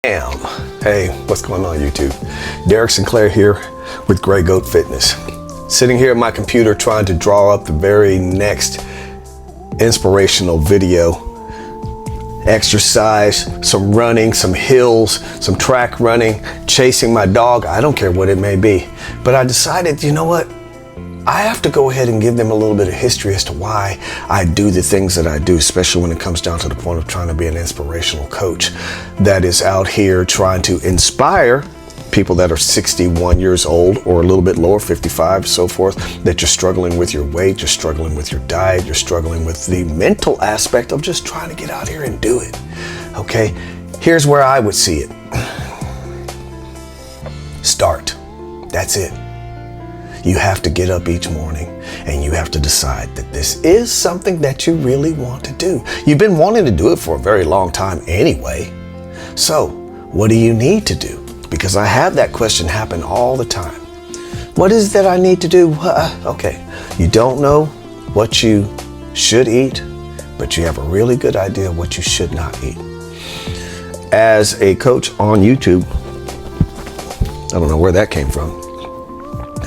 Hey, what's going on YouTube? Derek Sinclair here with Grey Goat Fitness. Sitting here at my computer trying to draw up the very next inspirational video. Exercise, some running, some hills, some track running, chasing my dog. I don't care what it may be. But I decided, you know what? I have to go ahead and give them a little bit of history as to why I do the things that I do, especially when it comes down to the point of trying to be an inspirational coach that is out here trying to inspire people that are 61 years old or a little bit lower, 55, so forth, that you're struggling with your weight, you're struggling with your diet, you're struggling with the mental aspect of just trying to get out here and do it. Okay, here's where I would see it. Start. That's it. You have to get up each morning and you have to decide that this is something that you really want to do. You've been wanting to do it for a very long time anyway. So what do you need to do? Because I have that question happen all the time. What is that I need to do? Okay, you don't know what you should eat, but you have a really good idea of what you should not eat. As a coach on YouTube, I don't know where that came from.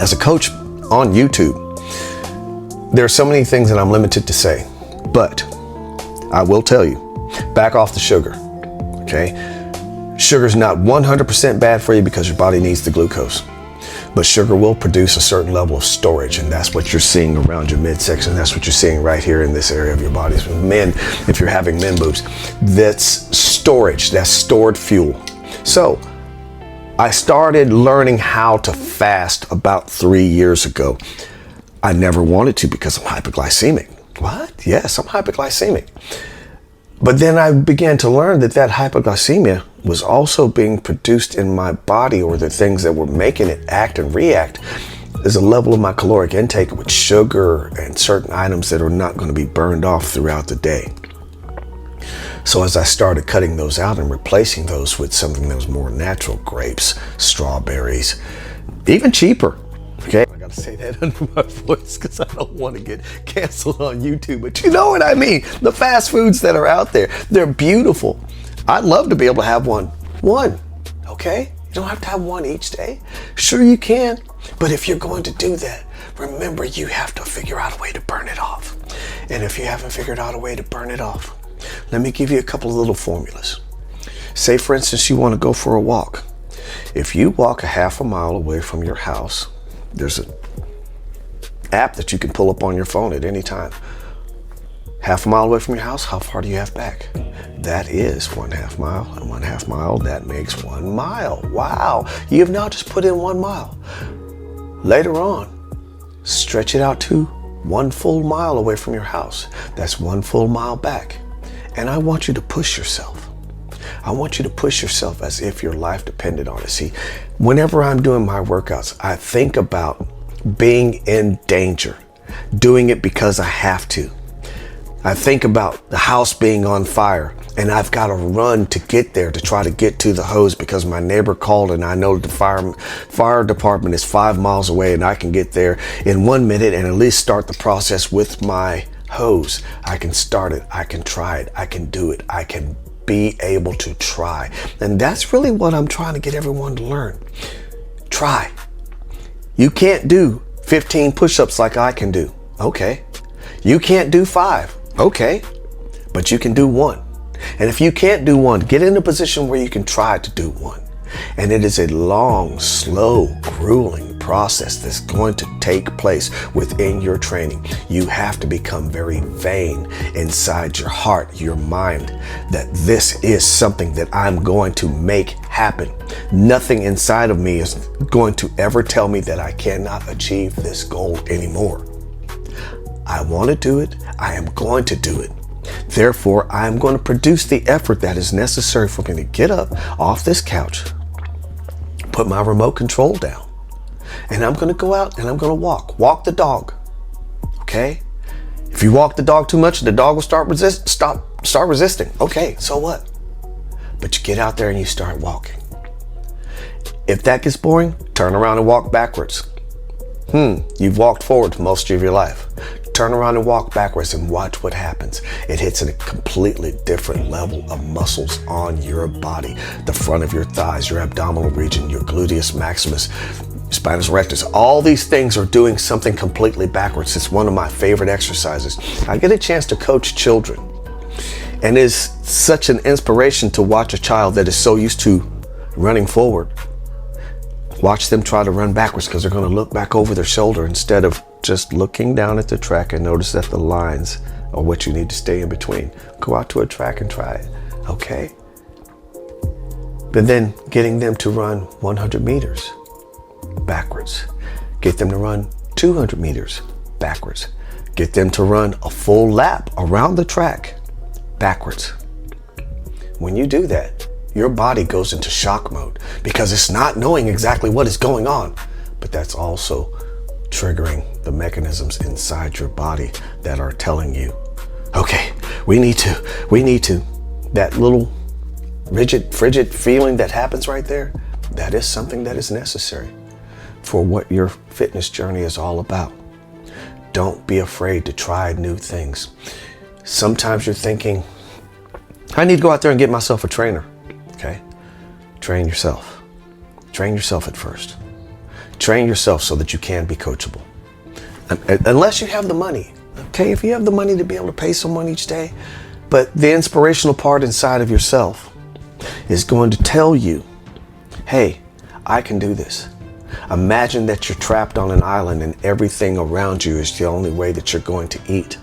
As a coach on YouTube, there are so many things that I'm limited to say, but I will tell you, back off the sugar, okay? Sugar's not 100% bad for you because your body needs the glucose, but sugar will produce a certain level of storage, and that's what you're seeing around your midsection. That's what you're seeing right here in this area of your body. So men, if you're having men boobs, that's storage, that's stored fuel. So I started learning how to fast about 3 years ago. I never wanted to because I'm hypoglycemic. What? Yes, I'm hypoglycemic. But then I began to learn that that hypoglycemia was also being produced in my body, or the things that were making it act and react is a level of my caloric intake with sugar and certain items that are not going to be burned off throughout the day. So as I started cutting those out and replacing those with something that was more natural, grapes, strawberries, even cheaper, okay? I gotta say that under my voice because I don't want to get canceled on YouTube, but you know what I mean. The fast foods that are out there, they're beautiful. I'd love to be able to have one, okay? You don't have to have one each day. Sure you can, but if you're going to do that, remember you have to figure out a way to burn it off. And if you haven't figured out a way to burn it off, let me give you a couple of little formulas. Say, for instance, you want to go for a walk. If you walk a half a mile away from your house, there's an app that you can pull up on your phone at any time. Half a mile away from your house, how far do you have back? That is 1/2 mile, and 1/2 mile, that makes 1 mile. Wow, you have now just put in 1 mile. Later on, stretch it out to 1 full mile away from your house. That's 1 full mile back. And I want you to push yourself. I want you to push yourself as if your life depended on it. See, whenever I'm doing my workouts, I think about being in danger, doing it because I have to. I think about the house being on fire and I've got to run to get there to try to get to the hose because my neighbor called and I know the fire department is 5 miles away and I can get there in 1 minute and at least start the process with my hose. I can start it, I can try it, I can do it, I can be able to try. And that's really what I'm trying to get everyone to learn. Try. You can't do 15 push-ups like I can do. Okay. You can't do 5. Okay. But you can do 1. And if you can't do 1, get in a position where you can try to do 1. And it is a long, slow, grueling process that's going to take place within your training. You have to become very vain inside your heart, your mind, that this is something that I'm going to make happen. Nothing inside of me is going to ever tell me that I cannot achieve this goal anymore. I want to do it. I am going to do it. Therefore, I'm going to produce the effort that is necessary for me to get up off this couch, put my remote control down, and I'm going to go out and I'm going to walk the dog. Okay? If you walk the dog too much, the dog will start resisting. Okay, so what? But you get out there and you start walking. If that gets boring, turn around and walk backwards. You've walked forward most of your life. Turn around and walk backwards and watch what happens. It hits at a completely different level of muscles on your body. The front of your thighs, your abdominal region, your gluteus maximus, spinous rectus. All these things are doing something completely backwards. It's one of my favorite exercises. I get a chance to coach children. And it's such an inspiration to watch a child that is so used to running forward. Watch them try to run backwards because they're going to look back over their shoulder instead of just looking down at the track and notice that the lines are what you need to stay in between. Go out to a track and try it, okay? But then getting them to run 100 meters backwards. Get them to run 200 meters backwards. Get them to run a full lap around the track backwards. When you do that, your body goes into shock mode because it's not knowing exactly what is going on, but that's also triggering the mechanisms inside your body that are telling you, okay, we need to, that little frigid feeling that happens right there, that is something that is necessary for what your fitness journey is all about. Don't be afraid to try new things. Sometimes you're thinking, I need to go out there and get myself a trainer. Okay? Train yourself. Train yourself at first. Train yourself so that you can be coachable. Unless you have the money. Okay? If you have the money to be able to pay someone each day, but the inspirational part inside of yourself is going to tell you, hey, I can do this. Imagine that you're trapped on an island and everything around you is the only way that you're going to eat.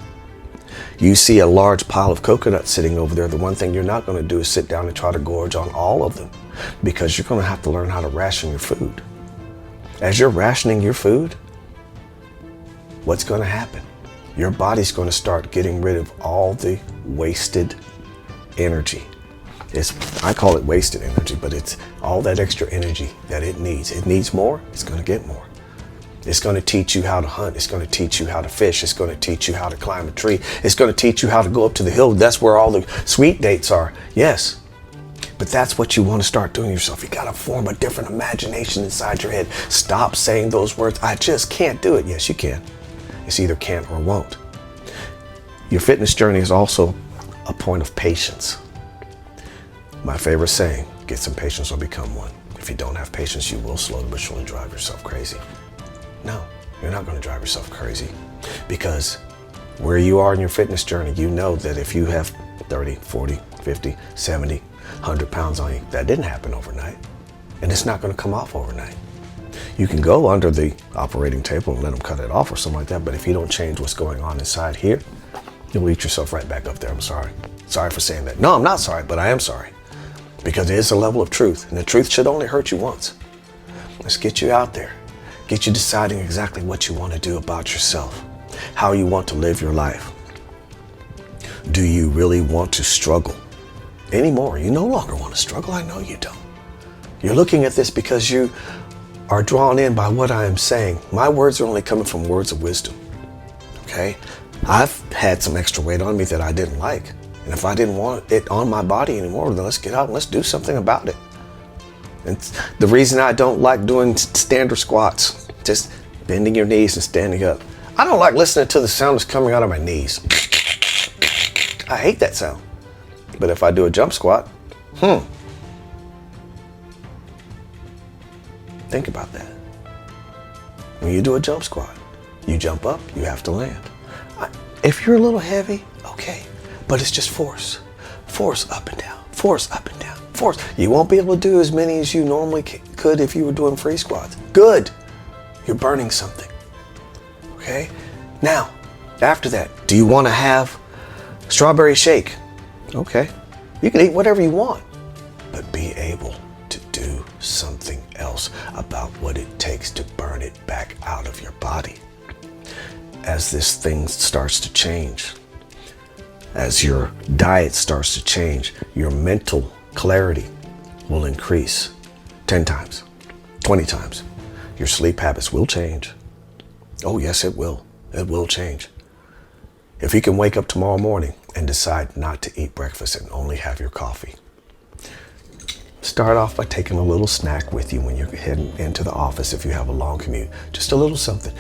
You see a large pile of coconuts sitting over there. The one thing you're not going to do is sit down and try to gorge on all of them because you're going to have to learn how to ration your food. As you're rationing your food, what's going to happen? Your body's going to start getting rid of all the wasted energy. I call it wasted energy, but it's all that extra energy that it needs. It needs more, it's going to get more. It's going to teach you how to hunt. It's going to teach you how to fish. It's going to teach you how to climb a tree. It's going to teach you how to go up to the hill. That's where all the sweet dates are. Yes. But that's what you want to start doing yourself. You got to form a different imagination inside your head. Stop saying those words, I just can't do it. Yes, you can. It's either can't or won't. Your fitness journey is also a point of patience. My favorite saying, get some patience or become one. If you don't have patience, you will slowly but surely drive yourself crazy. No, you're not going to drive yourself crazy because where you are in your fitness journey, you know that if you have 30, 40, 50, 70, 100 pounds on you, that didn't happen overnight. And it's not going to come off overnight. You can go under the operating table and let them cut it off or something like that. But if you don't change what's going on inside here, you'll eat yourself right back up there. I'm sorry. Sorry for saying that. No, I'm not sorry, but I am sorry. Because it is a level of truth. And the truth should only hurt you once. Let's get you out there. Get you deciding exactly what you want to do about yourself. How you want to live your life. Do you really want to struggle anymore? You no longer want to struggle. I know you don't. You're looking at this because you are drawn in by what I am saying. My words are only coming from words of wisdom. Okay? I've had some extra weight on me that I didn't like. And if I didn't want it on my body anymore, then let's get out and let's do something about it. And the reason I don't like doing standard squats, just bending your knees and standing up. I don't like listening to the sound that's coming out of my knees. I hate that sound. But if I do a jump squat, think about that. When you do a jump squat, you jump up, you have to land. If you're a little heavy, okay, but it's just force. Force up and down, force up and down, force. You won't be able to do as many as you normally could if you were doing free squats. Good. You're burning something. Okay? Now, after that, do you want to have strawberry shake? Okay. You can eat whatever you want, but be able to do something else about what it takes to burn it back out of your body. As this thing starts to change, as your diet starts to change, your mental clarity will increase 10 times, 20 times. Your sleep habits will change. Oh yes, it will. It will change. If you can wake up tomorrow morning and decide not to eat breakfast and only have your coffee, start off by taking a little snack with you when you're heading into the office if you have a long commute. Just a little something.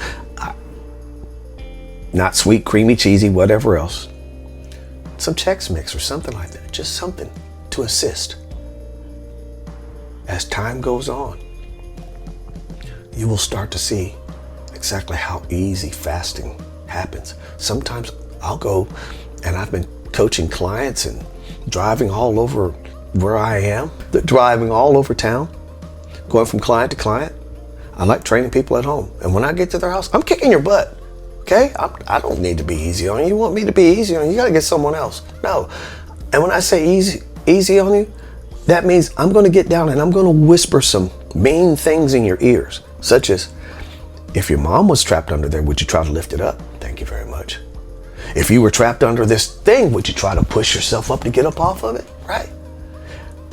Not sweet, creamy, cheesy, whatever else. Some Chex Mix or something like that. Just something to assist. As time goes on, you will start to see exactly how easy fasting happens. Sometimes I'll go, and I've been coaching clients and driving all over where I am, driving all over town, going from client to client. I like training people at home. And when I get to their house, I'm kicking your butt. Okay? I don't need to be easy on you. You want me to be easy on you, you gotta get someone else. No. And when I say easy on you, that means I'm gonna get down and I'm gonna whisper some mean things in your ears, such as, if your mom was trapped under there, would you try to lift it up? Thank you very much. If you were trapped under this thing, would you try to push yourself up to get up off of it? Right.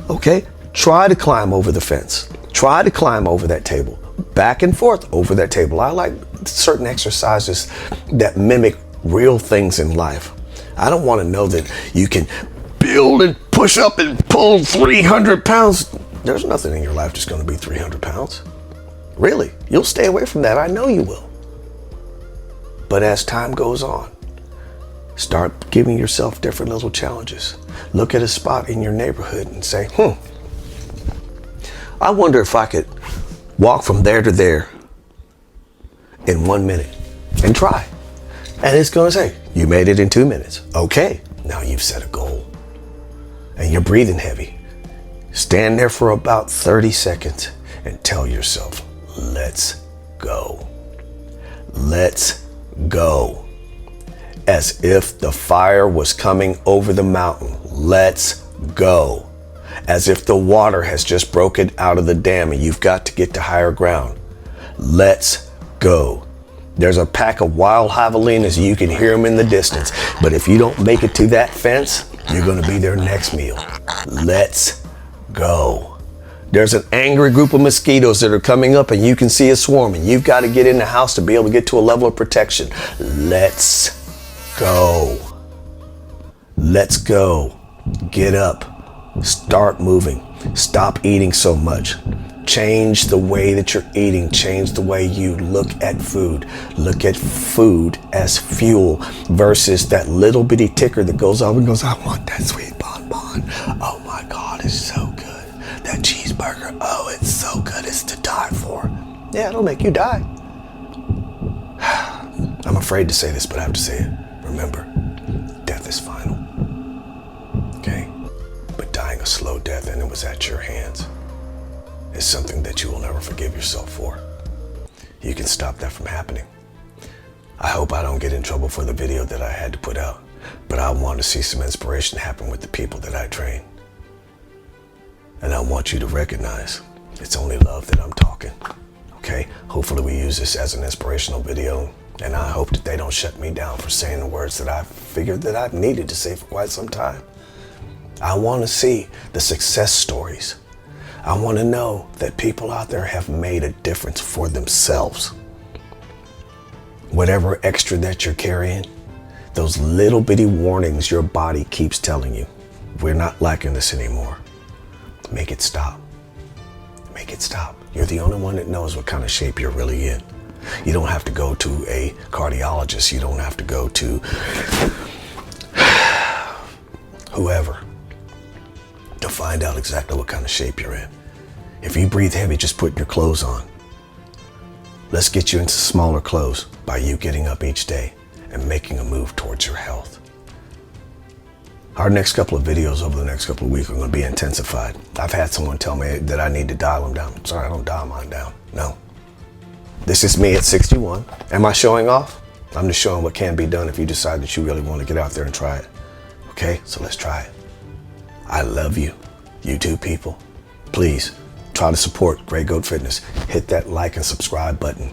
Okay? Try to climb over the fence. Try to climb over that table. Back and forth over that table. I like certain exercises that mimic real things in life. I don't want to know that you can build and push up and pull 300 pounds. There's nothing in your life that's going to be 300 pounds. Really, you'll stay away from that. I know you will. But as time goes on, start giving yourself different little challenges. Look at a spot in your neighborhood and say, I wonder if I could walk from there to there in 1 minute, and try. And it's going to say, you made it in 2 minutes. Okay, now you've set a goal. And you're breathing heavy. Stand there for about 30 seconds and tell yourself, let's go. Let's go. As if the fire was coming over the mountain. Let's go. As if the water has just broken out of the dam and you've got to get to higher ground. Let's go. There's a pack of wild javelinas. You can hear them in the distance. But if you don't make it to that fence, you're going to be their next meal. Let's go. There's an angry group of mosquitoes that are coming up and you can see a swarm and you've got to get in the house to be able to get to a level of protection. Let's go. Let's go. Get up. Start moving. Stop eating so much. Change the way that you're eating. Change the way you look at food. Look at food as fuel versus that little bitty ticker that goes off and goes, I want that sweet bonbon. Oh my God, it's so good. That cheeseburger, oh, it's so good. It's to die for. Yeah, it'll make you die. I'm afraid to say this, but I have to say it. Remember, death is final. Okay? But dying a slow death, and it was at your hands, is something that you will never forgive yourself for. You can stop that from happening. I hope I don't get in trouble for the video that I had to put out, but I want to see some inspiration happen with the people that I train. And I want you to recognize it's only love that I'm talking. Okay? Hopefully we use this as an inspirational video, and I hope that they don't shut me down for saying the words that I figured that I've needed to say for quite some time. I want to see the success stories. I want to know that people out there have made a difference for themselves. Whatever extra that you're carrying, those little bitty warnings your body keeps telling you, we're not liking this anymore. Make it stop. Make it stop. You're the only one that knows what kind of shape you're really in. You don't have to go to a cardiologist. You don't have to go to whoever to find out exactly what kind of shape you're in. If you breathe heavy, just put your clothes on. Let's get you into smaller clothes by you getting up each day and making a move towards your health. Our next couple of videos over the next couple of weeks are going to be intensified. I've had someone tell me that I need to dial them down. Sorry, I don't dial mine down. No. This is me at 61. Am I showing off? I'm just showing what can be done if you decide that you really want to get out there and try it. Okay, so let's try it. I love you, YouTube people. Please try to support Grey Goat Fitness. Hit that like and subscribe button.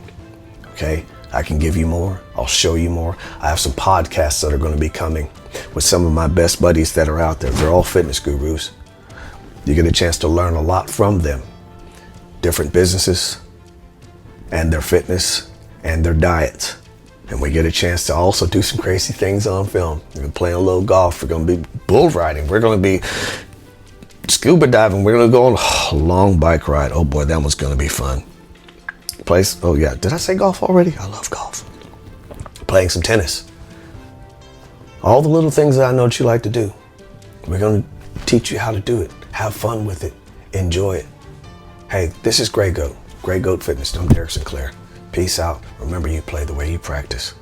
Okay, I can give you more. I'll show you more. I have some podcasts that are going to be coming with some of my best buddies that are out there. They're all fitness gurus. You get a chance to learn a lot from them. Different businesses and their fitness and their diets. And we get a chance to also do some crazy things on film. We're going to play a little golf. We're going to be bull riding. We're going to be scuba diving. We're going to go on a long bike ride. Oh boy, that one's going to be fun. Oh yeah, did I say golf already? I love golf. playing some tennis. All the little things that I know that you like to do. We're going to teach you how to do it. Have fun with it. Enjoy it. Hey, this is Grey Goat Fitness. I'm Derek Sinclair. Peace out. Remember, you play the way you practice.